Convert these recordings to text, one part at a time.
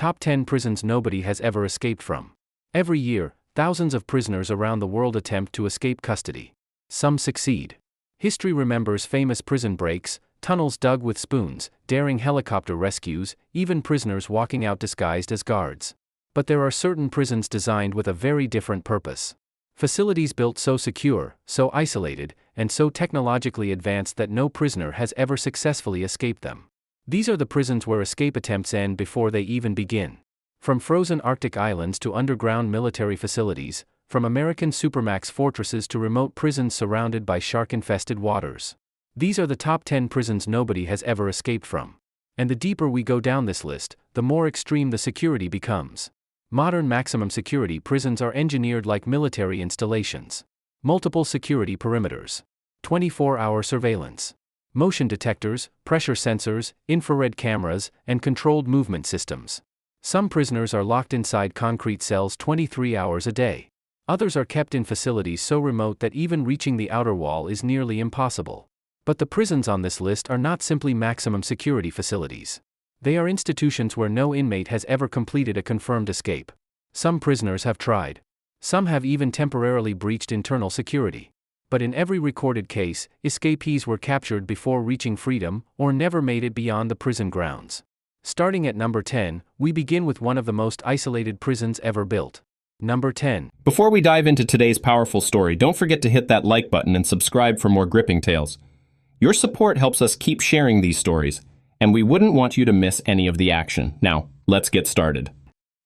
Top 10 prisons nobody has ever escaped from. Every year, thousands of prisoners around the world attempt to escape custody. Some succeed. History remembers famous prison breaks, tunnels dug with spoons, daring helicopter rescues, even prisoners walking out disguised as guards. But there are certain prisons designed with a very different purpose. Facilities built so secure, so isolated, and so technologically advanced that no prisoner has ever successfully escaped them. These are the prisons where escape attempts end before they even begin. From frozen Arctic islands to underground military facilities, from American Supermax fortresses to remote prisons surrounded by shark-infested waters. These are the top 10 prisons nobody has ever escaped from. And the deeper we go down this list, the more extreme the security becomes. Modern maximum security prisons are engineered like military installations. Multiple security perimeters. 24-hour surveillance. Motion detectors, pressure sensors, infrared cameras, and controlled movement systems. Some prisoners are locked inside concrete cells 23 hours a day. Others are kept in facilities so remote that even reaching the outer wall is nearly impossible. But the prisons on this list are not simply maximum security facilities. They are institutions where no inmate has ever completed a confirmed escape. Some prisoners have tried. Some have even temporarily breached internal security. But in every recorded case, escapees were captured before reaching freedom or never made it beyond the prison grounds. Starting at number 10, we begin with one of the most isolated prisons ever built. Number 10. Before we dive into today's powerful story, don't forget to hit that like button and subscribe for more gripping tales. Your support helps us keep sharing these stories, and we wouldn't want you to miss any of the action. Now, let's get started.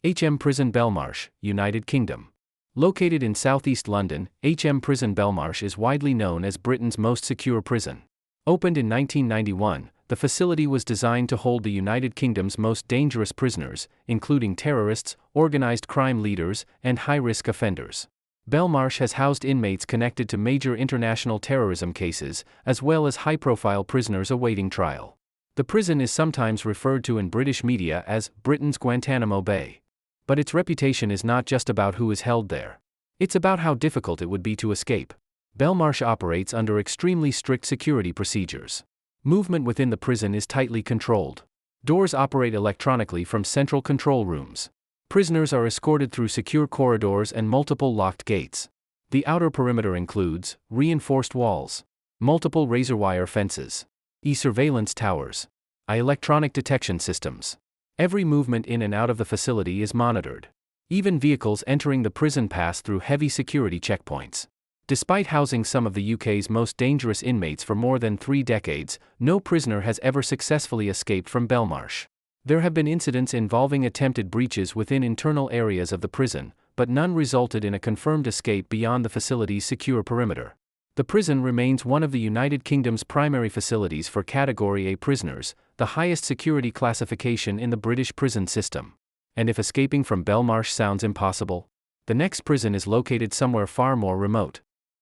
HM Prison Belmarsh, United Kingdom. Located in southeast London, HM Prison Belmarsh is widely known as Britain's most secure prison. Opened in 1991, the facility was designed to hold the United Kingdom's most dangerous prisoners, including terrorists, organized crime leaders, and high-risk offenders. Belmarsh has housed inmates connected to major international terrorism cases, as well as high-profile prisoners awaiting trial. The prison is sometimes referred to in British media as Britain's Guantanamo Bay. But its reputation is not just about who is held there. It's about how difficult it would be to escape. Belmarsh operates under extremely strict security procedures. Movement within the prison is tightly controlled. Doors operate electronically from central control rooms. Prisoners are escorted through secure corridors and multiple locked gates. The outer perimeter includes reinforced walls, multiple razor wire fences, surveillance towers, electronic detection systems. Every movement in and out of the facility is monitored. Even vehicles entering the prison pass through heavy security checkpoints. Despite housing some of the UK's most dangerous inmates for more than 3 decades, no prisoner has ever successfully escaped from Belmarsh. There have been incidents involving attempted breaches within internal areas of the prison, but none resulted in a confirmed escape beyond the facility's secure perimeter. The prison remains one of the United Kingdom's primary facilities for Category A prisoners, the highest security classification in the British prison system. And if escaping from Belmarsh sounds impossible, the next prison is located somewhere far more remote.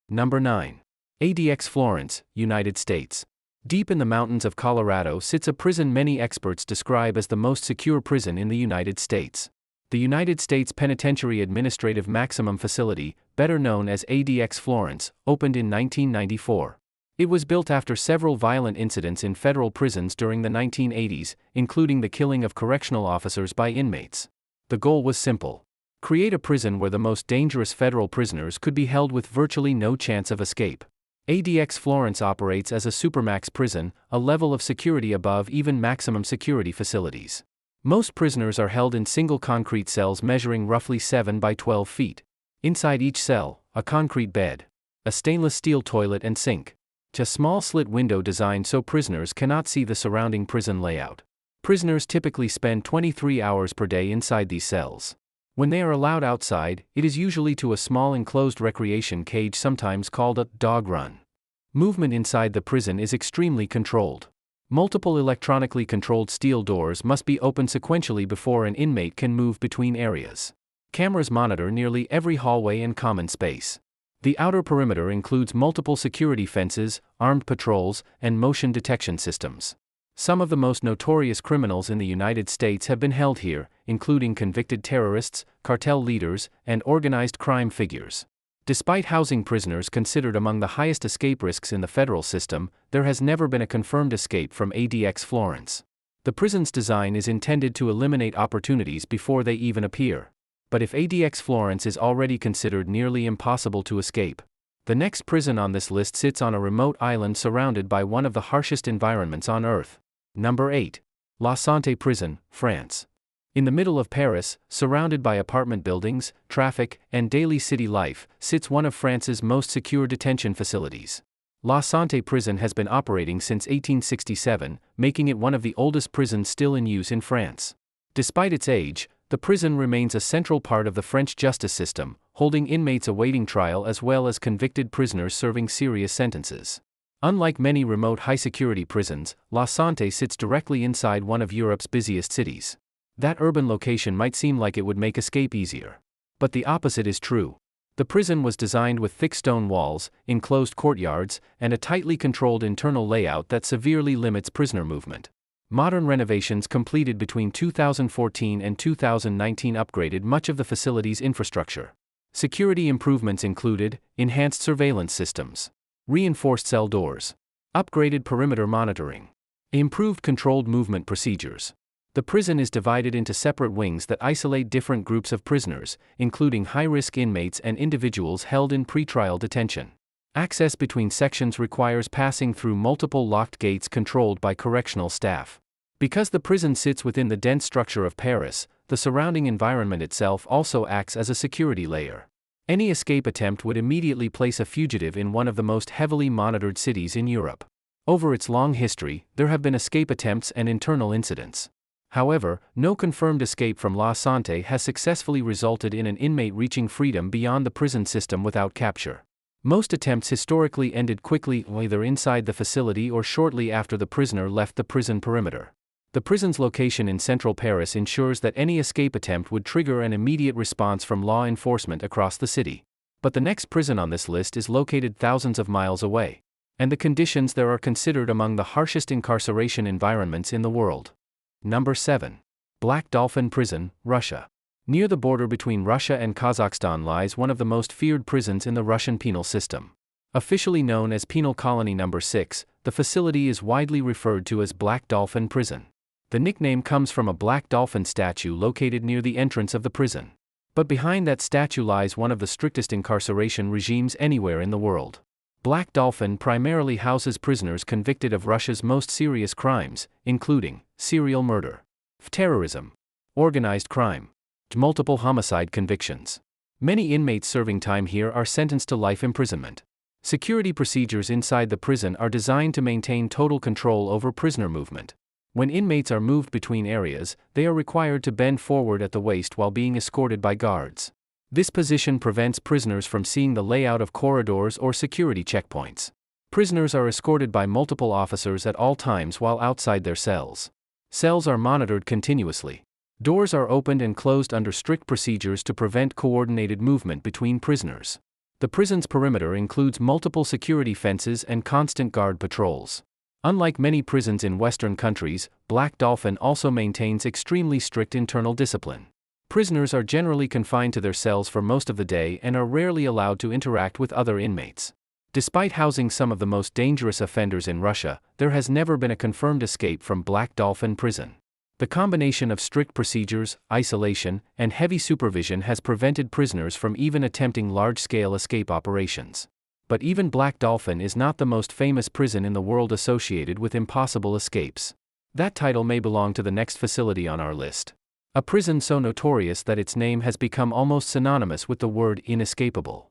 Number 9. ADX Florence, United States. Deep in the mountains of Colorado sits a prison many experts describe as the most secure prison in the United States. The United States Penitentiary Administrative Maximum Facility, better known as ADX Florence, opened in 1994. It was built after several violent incidents in federal prisons during the 1980s, including the killing of correctional officers by inmates. The goal was simple: create a prison where the most dangerous federal prisoners could be held with virtually no chance of escape. ADX Florence operates as a Supermax prison, a level of security above even maximum security facilities. Most prisoners are held in single concrete cells measuring roughly 7 by 12 feet. Inside each cell, a concrete bed, a stainless steel toilet and sink, a small slit window designed so prisoners cannot see the surrounding prison layout. Prisoners typically spend 23 hours per day inside these cells. When they are allowed outside, it is usually to a small enclosed recreation cage, sometimes called a dog run. Movement inside the prison is extremely controlled. Multiple electronically controlled steel doors must be opened sequentially before an inmate can move between areas. Cameras monitor nearly every hallway and common space. The outer perimeter includes multiple security fences, armed patrols, and motion detection systems. Some of the most notorious criminals in the United States have been held here, including convicted terrorists, cartel leaders, and organized crime figures. Despite housing prisoners considered among the highest escape risks in the federal system, there has never been a confirmed escape from ADX Florence. The prison's design is intended to eliminate opportunities before they even appear. But if ADX Florence is already considered nearly impossible to escape, the next prison on this list sits on a remote island surrounded by one of the harshest environments on Earth. Number 8. La Santé Prison, France. In the middle of Paris, surrounded by apartment buildings, traffic, and daily city life, sits one of France's most secure detention facilities. La Santé Prison has been operating since 1867, making it one of the oldest prisons still in use in France. Despite its age, the prison remains a central part of the French justice system, holding inmates awaiting trial as well as convicted prisoners serving serious sentences. Unlike many remote high-security prisons, La Santé sits directly inside one of Europe's busiest cities. That urban location might seem like it would make escape easier. But the opposite is true. The prison was designed with thick stone walls, enclosed courtyards, and a tightly controlled internal layout that severely limits prisoner movement. Modern renovations completed between 2014 and 2019 upgraded much of the facility's infrastructure. Security improvements included enhanced surveillance systems, reinforced cell doors, upgraded perimeter monitoring, improved controlled movement procedures. The prison is divided into separate wings that isolate different groups of prisoners, including high-risk inmates and individuals held in pretrial detention. Access between sections requires passing through multiple locked gates controlled by correctional staff. Because the prison sits within the dense structure of Paris, the surrounding environment itself also acts as a security layer. Any escape attempt would immediately place a fugitive in one of the most heavily monitored cities in Europe. Over its long history, there have been escape attempts and internal incidents. However, no confirmed escape from La Santé has successfully resulted in an inmate reaching freedom beyond the prison system without capture. Most attempts historically ended quickly, either inside the facility or shortly after the prisoner left the prison perimeter. The prison's location in central Paris ensures that any escape attempt would trigger an immediate response from law enforcement across the city. But the next prison on this list is located thousands of miles away, and the conditions there are considered among the harshest incarceration environments in the world. Number 7. Black Dolphin Prison, Russia. Near the border between Russia and Kazakhstan lies one of the most feared prisons in the Russian penal system. Officially known as Penal Colony No. 6, the facility is widely referred to as Black Dolphin Prison. The nickname comes from a black dolphin statue located near the entrance of the prison. But behind that statue lies one of the strictest incarceration regimes anywhere in the world. Black Dolphin primarily houses prisoners convicted of Russia's most serious crimes, including serial murder, terrorism, organized crime, and multiple homicide convictions. Many inmates serving time here are sentenced to life imprisonment. Security procedures inside the prison are designed to maintain total control over prisoner movement. When inmates are moved between areas, they are required to bend forward at the waist while being escorted by guards. This position prevents prisoners from seeing the layout of corridors or security checkpoints. Prisoners are escorted by multiple officers at all times while outside their cells. Cells are monitored continuously. Doors are opened and closed under strict procedures to prevent coordinated movement between prisoners. The prison's perimeter includes multiple security fences and constant guard patrols. Unlike many prisons in Western countries, Black Dolphin also maintains extremely strict internal discipline. Prisoners are generally confined to their cells for most of the day and are rarely allowed to interact with other inmates. Despite housing some of the most dangerous offenders in Russia, there has never been a confirmed escape from Black Dolphin Prison. The combination of strict procedures, isolation, and heavy supervision has prevented prisoners from even attempting large-scale escape operations. But even Black Dolphin is not the most famous prison in the world associated with impossible escapes. That title may belong to the next facility on our list. A prison so notorious that its name has become almost synonymous with the word inescapable.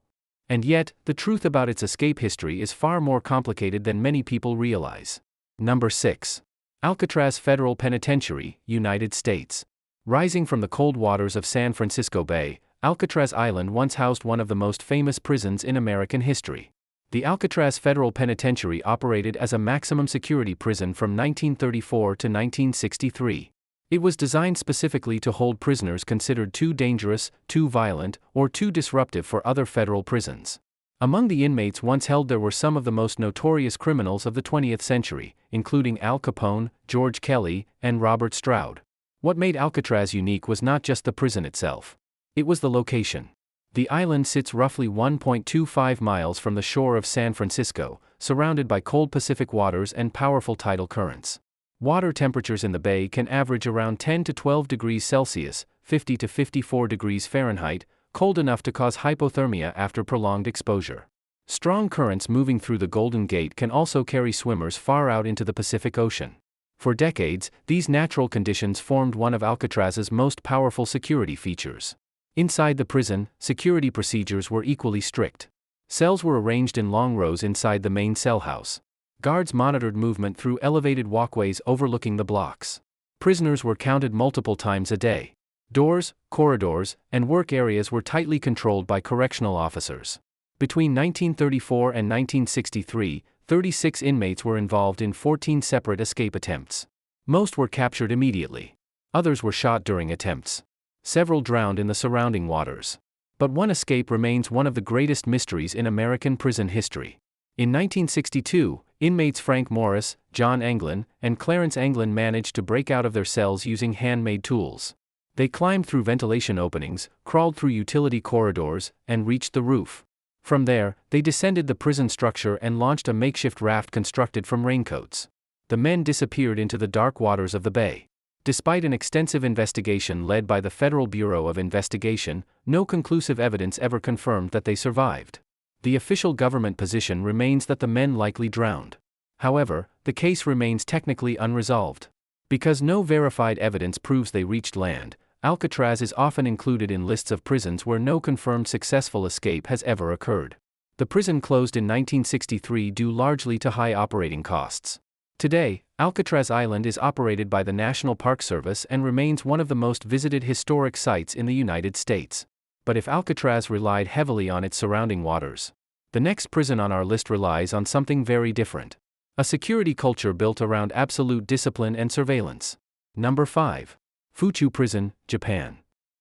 And yet, the truth about its escape history is far more complicated than many people realize. Number 6. Alcatraz Federal Penitentiary, United States. Rising from the cold waters of San Francisco Bay, Alcatraz Island once housed one of the most famous prisons in American history. The Alcatraz Federal Penitentiary operated as a maximum security prison from 1934 to 1963. It was designed specifically to hold prisoners considered too dangerous, too violent, or too disruptive for other federal prisons. Among the inmates once held there were some of the most notorious criminals of the 20th century, including Al Capone, George Kelly, and Robert Stroud. What made Alcatraz unique was not just the prison itself. It was the location. The island sits roughly 1.25 miles from the shore of San Francisco, surrounded by cold Pacific waters and powerful tidal currents. Water temperatures in the bay can average around 10 to 12 degrees Celsius, 50 to 54 degrees Fahrenheit, cold enough to cause hypothermia after prolonged exposure. Strong currents moving through the Golden Gate can also carry swimmers far out into the Pacific Ocean. For decades, these natural conditions formed one of Alcatraz's most powerful security features. Inside the prison, security procedures were equally strict. Cells were arranged in long rows inside the main cell house. Guards monitored movement through elevated walkways overlooking the blocks. Prisoners were counted multiple times a day. Doors, corridors, and work areas were tightly controlled by correctional officers. Between 1934 and 1963, 36 inmates were involved in 14 separate escape attempts. Most were captured immediately. Others were shot during attempts. Several drowned in the surrounding waters. But one escape remains one of the greatest mysteries in American prison history. In 1962, inmates Frank Morris, John Anglin, and Clarence Anglin managed to break out of their cells using handmade tools. They climbed through ventilation openings, crawled through utility corridors, and reached the roof. From there, they descended the prison structure and launched a makeshift raft constructed from raincoats. The men disappeared into the dark waters of the bay. Despite an extensive investigation led by the Federal Bureau of Investigation, no conclusive evidence ever confirmed that they survived. The official government position remains that the men likely drowned. However, the case remains technically unresolved. Because no verified evidence proves they reached land, Alcatraz is often included in lists of prisons where no confirmed successful escape has ever occurred. The prison closed in 1963 due largely to high operating costs. Today, Alcatraz Island is operated by the National Park Service and remains one of the most visited historic sites in the United States. But if Alcatraz relied heavily on its surrounding waters, the next prison on our list relies on something very different. A security culture built around absolute discipline and surveillance. Number 5. Fuchu Prison, Japan.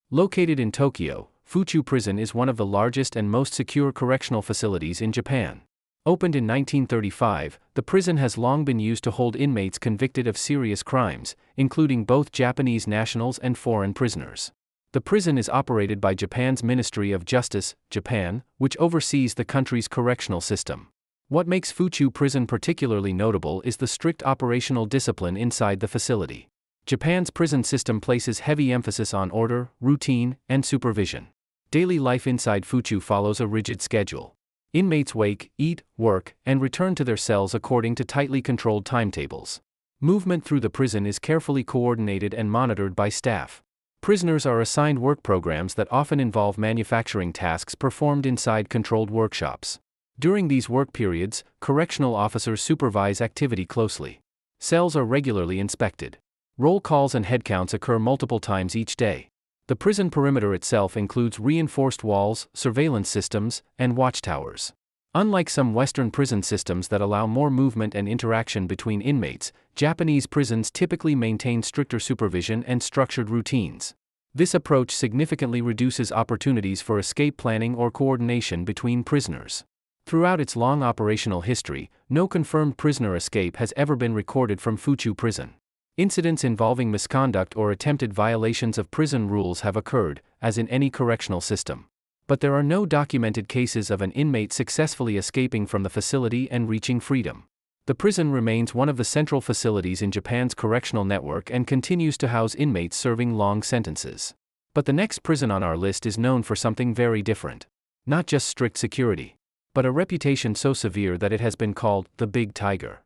Located in Tokyo, Fuchu Prison is one of the largest and most secure correctional facilities in Japan. Opened in 1935, the prison has long been used to hold inmates convicted of serious crimes, including both Japanese nationals and foreign prisoners. The prison is operated by Japan's Ministry of Justice, Japan, which oversees the country's correctional system. What makes Fuchu Prison particularly notable is the strict operational discipline inside the facility. Japan's prison system places heavy emphasis on order, routine, and supervision. Daily life inside Fuchu follows a rigid schedule. Inmates wake, eat, work, and return to their cells according to tightly controlled timetables. Movement through the prison is carefully coordinated and monitored by staff. Prisoners are assigned work programs that often involve manufacturing tasks performed inside controlled workshops. During these work periods, correctional officers supervise activity closely. Cells are regularly inspected. Roll calls and headcounts occur multiple times each day. The prison perimeter itself includes reinforced walls, surveillance systems, and watchtowers. Unlike some Western prison systems that allow more movement and interaction between inmates, Japanese prisons typically maintain stricter supervision and structured routines. This approach significantly reduces opportunities for escape planning or coordination between prisoners. Throughout its long operational history, no confirmed prisoner escape has ever been recorded from Fuchu Prison. Incidents involving misconduct or attempted violations of prison rules have occurred, as in any correctional system. But there are no documented cases of an inmate successfully escaping from the facility and reaching freedom. The prison remains one of the central facilities in Japan's correctional network and continues to house inmates serving long sentences. But the next prison on our list is known for something very different. Not just strict security, but a reputation so severe that it has been called the Big Tiger.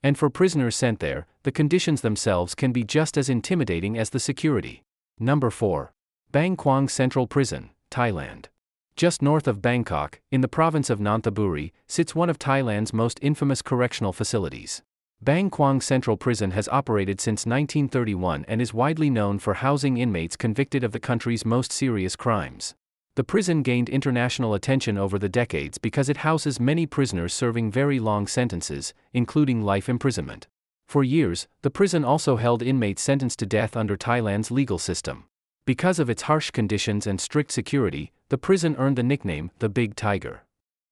And for prisoners sent there, the conditions themselves can be just as intimidating as the security. Number 4. Bang Kwang Central Prison, Thailand. Just north of Bangkok, in the province of Nonthaburi, sits one of Thailand's most infamous correctional facilities. Bang Kwang Central Prison has operated since 1931 and is widely known for housing inmates convicted of the country's most serious crimes. The prison gained international attention over the decades because it houses many prisoners serving very long sentences, including life imprisonment. For years, the prison also held inmates sentenced to death under Thailand's legal system. Because of its harsh conditions and strict security, the prison earned the nickname, the Big Tiger.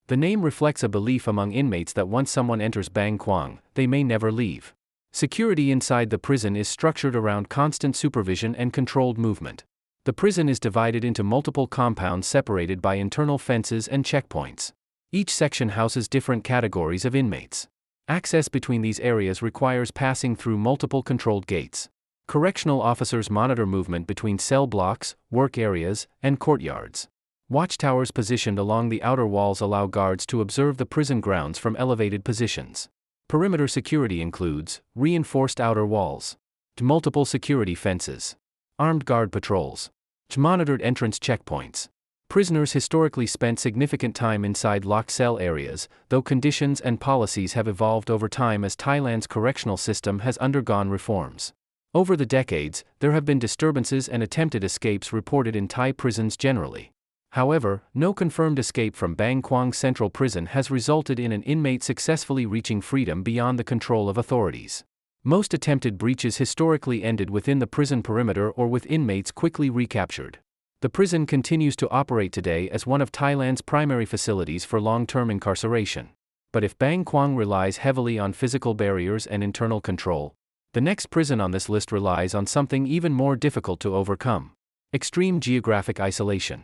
The name reflects a belief among inmates that once someone enters Bang Kwang, they may never leave. Security inside the prison is structured around constant supervision and controlled movement. The prison is divided into multiple compounds separated by internal fences and checkpoints. Each section houses different categories of inmates. Access between these areas requires passing through multiple controlled gates. Correctional officers monitor movement between cell blocks, work areas, and courtyards. Watchtowers positioned along the outer walls allow guards to observe the prison grounds from elevated positions. Perimeter security includes reinforced outer walls, multiple security fences, armed guard patrols, monitored entrance checkpoints. Prisoners historically spent significant time inside locked cell areas, though conditions and policies have evolved over time as Thailand's correctional system has undergone reforms. Over the decades, there have been disturbances and attempted escapes reported in Thai prisons generally. However, no confirmed escape from Kwang Central Prison has resulted in an inmate successfully reaching freedom beyond the control of authorities. Most attempted breaches historically ended within the prison perimeter or with inmates quickly recaptured. The prison continues to operate today as one of Thailand's primary facilities for long-term incarceration. But if Kwang relies heavily on physical barriers and internal control, the next prison on this list relies on something even more difficult to overcome: extreme geographic isolation.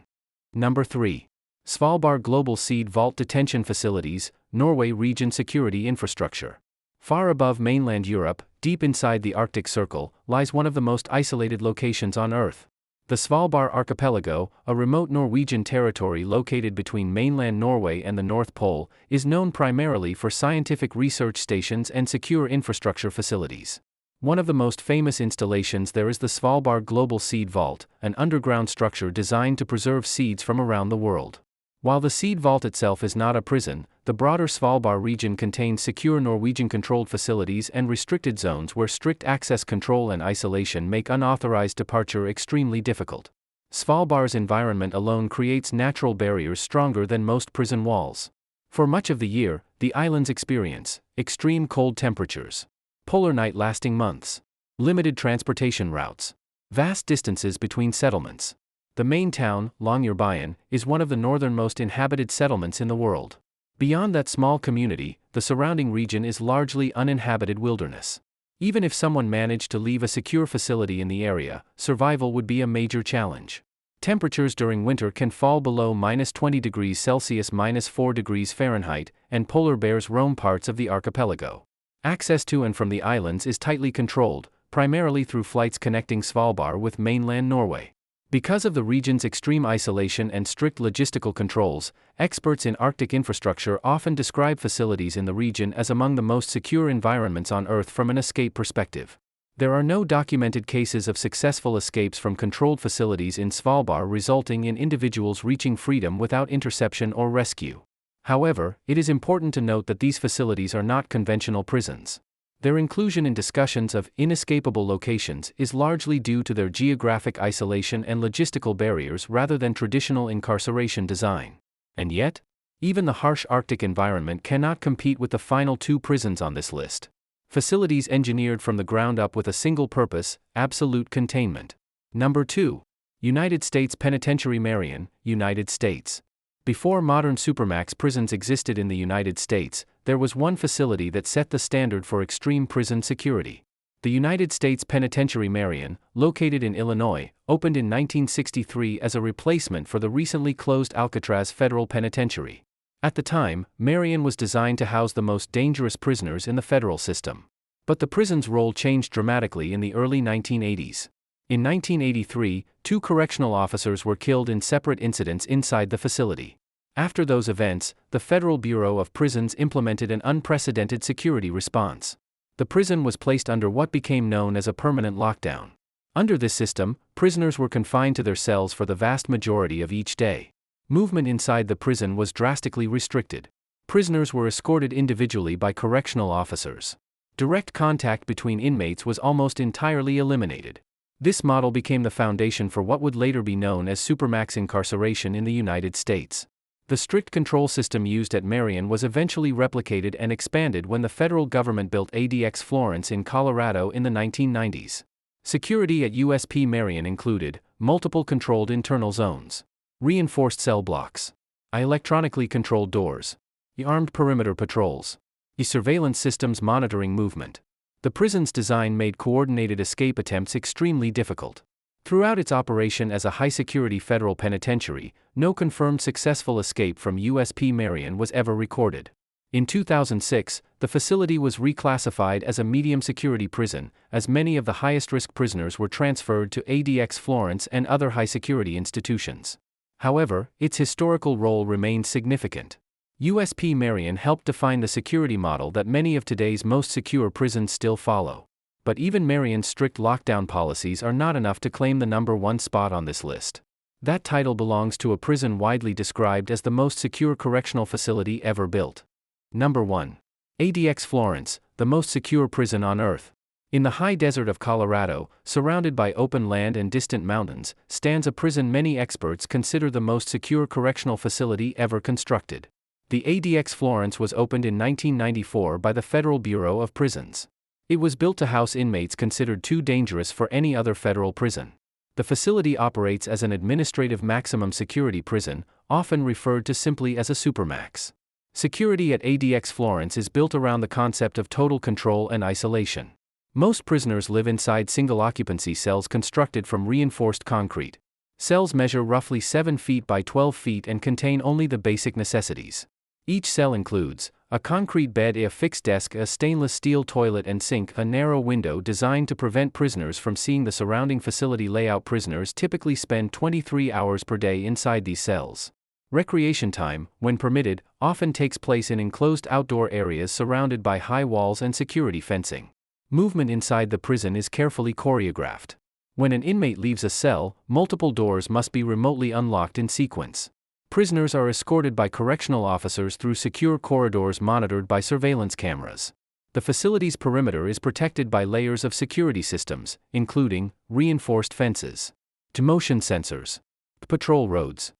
Number 3. Svalbard Global Seed Vault Detention Facilities, Norway Region Security Infrastructure. Far above mainland Europe, deep inside the Arctic Circle, lies one of the most isolated locations on Earth. The Svalbard Archipelago, a remote Norwegian territory located between mainland Norway and the North Pole, is known primarily for scientific research stations and secure infrastructure facilities. One of the most famous installations there is the Svalbard Global Seed Vault, an underground structure designed to preserve seeds from around the world. While the seed vault itself is not a prison, the broader Svalbard region contains secure Norwegian-controlled facilities and restricted zones where strict access control and isolation make unauthorized departure extremely difficult. Svalbard's environment alone creates natural barriers stronger than most prison walls. For much of the year, the islands experience extreme cold temperatures, polar night lasting months, limited transportation routes, vast distances between settlements. The main town, Longyearbyen, is one of the northernmost inhabited settlements in the world. Beyond that small community, the surrounding region is largely uninhabited wilderness. Even if someone managed to leave a secure facility in the area, survival would be a major challenge. Temperatures during winter can fall below -20 degrees Celsius -4 degrees Fahrenheit, and polar bears roam parts of the archipelago. Access to and from the islands is tightly controlled, primarily through flights connecting Svalbard with mainland Norway. Because of the region's extreme isolation and strict logistical controls, experts in Arctic infrastructure often describe facilities in the region as among the most secure environments on Earth from an escape perspective. There are no documented cases of successful escapes from controlled facilities in Svalbard resulting in individuals reaching freedom without interception or rescue. However, it is important to note that these facilities are not conventional prisons. Their inclusion in discussions of inescapable locations is largely due to their geographic isolation and logistical barriers rather than traditional incarceration design. And yet, even the harsh Arctic environment cannot compete with the final two prisons on this list. Facilities engineered from the ground up with a single purpose: absolute containment. Number 2. United States Penitentiary, Marion, United States. Before modern Supermax prisons existed in the United States, there was one facility that set the standard for extreme prison security. The United States Penitentiary Marion, located in Illinois, opened in 1963 as a replacement for the recently closed Alcatraz Federal Penitentiary. At the time, Marion was designed to house the most dangerous prisoners in the federal system. But the prison's role changed dramatically in the early 1980s. In 1983, 2 correctional officers were killed in separate incidents inside the facility. After those events, the Federal Bureau of Prisons implemented an unprecedented security response. The prison was placed under what became known as a permanent lockdown. Under this system, prisoners were confined to their cells for the vast majority of each day. Movement inside the prison was drastically restricted. Prisoners were escorted individually by correctional officers. Direct contact between inmates was almost entirely eliminated. This model became the foundation for what would later be known as Supermax incarceration in the United States. The strict control system used at Marion was eventually replicated and expanded when the federal government built ADX Florence in Colorado in the 1990s. Security at USP Marion included multiple controlled internal zones, reinforced cell blocks, electronically controlled doors, armed perimeter patrols, surveillance systems monitoring movement. The prison's design made coordinated escape attempts extremely difficult. Throughout its operation as a high-security federal penitentiary, no confirmed successful escape from USP Marion was ever recorded. In 2006, the facility was reclassified as a medium-security prison, as many of the highest-risk prisoners were transferred to ADX Florence and other high-security institutions. However, its historical role remained significant. USP Marion helped define the security model that many of today's most secure prisons still follow. But even Marion's strict lockdown policies are not enough to claim the #1 spot on this list. That title belongs to a prison widely described as the most secure correctional facility ever built. Number 1. ADX Florence, the most secure prison on Earth. In the high desert of Colorado, surrounded by open land and distant mountains, stands a prison many experts consider the most secure correctional facility ever constructed. The ADX Florence was opened in 1994 by the Federal Bureau of Prisons. It was built to house inmates considered too dangerous for any other federal prison. The facility operates as an administrative maximum security prison, often referred to simply as a Supermax. Security at ADX Florence is built around the concept of total control and isolation. Most prisoners live inside single-occupancy cells constructed from reinforced concrete. Cells measure roughly 7 feet by 12 feet and contain only the basic necessities. Each cell includes a concrete bed, a fixed desk, a stainless steel toilet and sink, a narrow window designed to prevent prisoners from seeing the surrounding facility layout. Prisoners typically spend 23 hours per day inside these cells. Recreation time, when permitted, often takes place in enclosed outdoor areas surrounded by high walls and security fencing. Movement inside the prison is carefully choreographed. When an inmate leaves a cell, multiple doors must be remotely unlocked in sequence. Prisoners are escorted by correctional officers through secure corridors monitored by surveillance cameras. The facility's perimeter is protected by layers of security systems, including reinforced fences, motion sensors, patrol roads,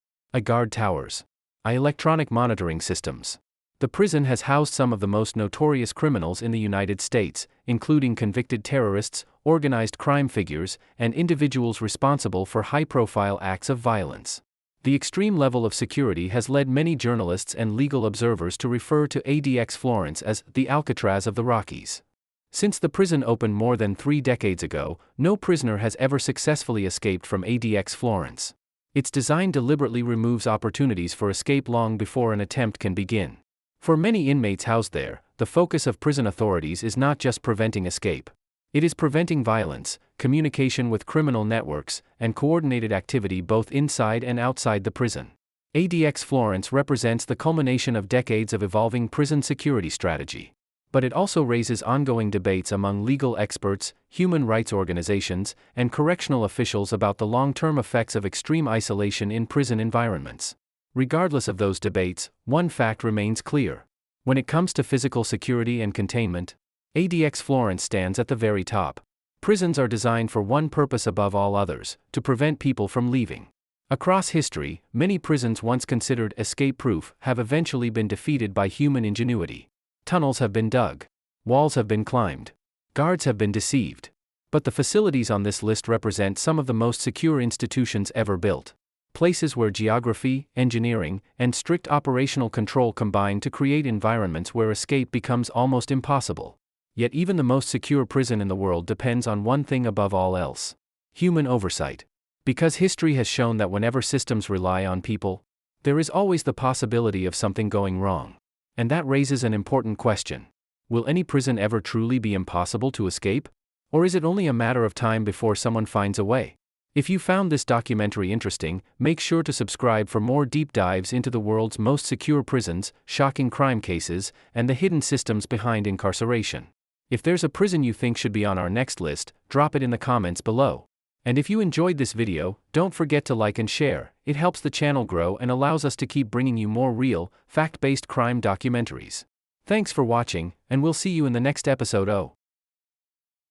guard towers, electronic monitoring systems. The prison has housed some of the most notorious criminals in the United States, including convicted terrorists, organized crime figures, and individuals responsible for high-profile acts of violence. The extreme level of security has led many journalists and legal observers to refer to ADX Florence as the Alcatraz of the Rockies. Since the prison opened more than 3 decades ago, no prisoner has ever successfully escaped from ADX Florence. Its design deliberately removes opportunities for escape long before an attempt can begin. For many inmates housed there, the focus of prison authorities is not just preventing escape. It is preventing violence, communication with criminal networks, and coordinated activity both inside and outside the prison. ADX Florence represents the culmination of decades of evolving prison security strategy. But it also raises ongoing debates among legal experts, human rights organizations, and correctional officials about the long-term effects of extreme isolation in prison environments. Regardless of those debates, one fact remains clear. When it comes to physical security and containment, ADX Florence stands at the very top. Prisons are designed for one purpose above all others: to prevent people from leaving. Across history, many prisons once considered escape-proof have eventually been defeated by human ingenuity. Tunnels have been dug. Walls have been climbed. Guards have been deceived. But the facilities on this list represent some of the most secure institutions ever built. Places where geography, engineering, and strict operational control combine to create environments where escape becomes almost impossible. Yet even the most secure prison in the world depends on one thing above all else: human oversight. Because history has shown that whenever systems rely on people, there is always the possibility of something going wrong. And that raises an important question. Will any prison ever truly be impossible to escape? Or is it only a matter of time before someone finds a way? If you found this documentary interesting, make sure to subscribe for more deep dives into the world's most secure prisons, shocking crime cases, and the hidden systems behind incarceration. If there's a prison you think should be on our next list, drop it in the comments below. And if you enjoyed this video, don't forget to like and share. It helps the channel grow and allows us to keep bringing you more real, fact-based crime documentaries. Thanks for watching, and we'll see you in the next episode.